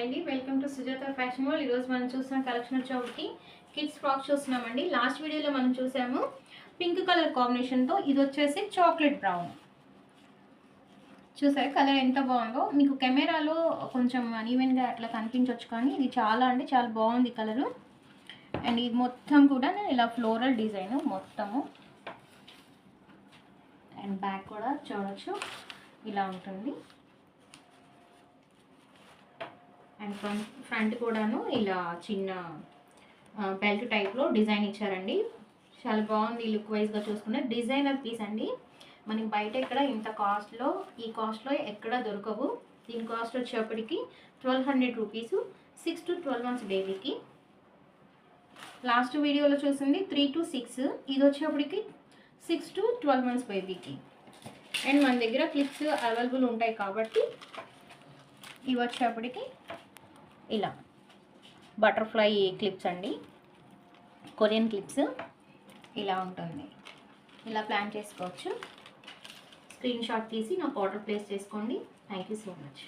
అండి, welcome to Sujatha fashion world. ఈరోజు మనం చూస్తున్న కలెక్షన్ వచ్చి కిడ్స్ ఫ్రాక్స్ చూస్తున్నామండి. లాస్ట్ వీడియోలో మనం చూసాము పింక్ కలర్ కాంబినేషన్తో. ఇది వచ్చేసి చాక్లెట్ బ్రౌన్. చూసారు కలర్ ఎంత బాగుందో. మీకు కెమెరాలో కొంచెం అన్ఈవెన్గా అట్లా కనిపించవచ్చు, కానీ ఇది చాలా అంటే చాలా బాగుంది కలరు. అండ్ ఇది మొత్తం కూడా ఇలా ఫ్లోరల్ డిజైన్ మొత్తము. అండ్ బ్యాక్ కూడా చూడవచ్చు, ఇలా ఉంటుంది. అండ్ ఫ్రంట్ కూడాను ఇలా చిన్న బెల్ట్ టైప్లో డిజైన్ ఇచ్చారండి. చాలా బాగుంది లుక్ వైజ్గా చూసుకుంటే. డిజైనర్ పీస్ అండి. మనకి బయట ఎక్కడ ఇంత కాస్ట్లో, ఈ కాస్ట్లో ఎక్కడ దొరకవు. దీని కాస్ట్ వచ్చేప్పటికి 1200 రూపీస్, 6 to 12 months బేబీకి. లాస్ట్ వీడియోలో చూసింది 3 to 6, ఇది వచ్చేప్పటికి 6 to 12 months బేబీకి. అండ్ మన దగ్గర క్లిప్స్ అవైలబుల్ ఉంటాయి కాబట్టి ఇవి వచ్చేప్పటికి ఇలా బటర్ఫ్లై క్లిప్స్ అండి, కొరియన్ క్లిప్స్. ఇలా ఉంటుంది, ఇలా ప్లాన్ చేసుకోవచ్చు. స్క్రీన్ షాట్ తీసి నాకు ఆర్డర్ ప్లేస్ చేసుకోండి. Thank you so much.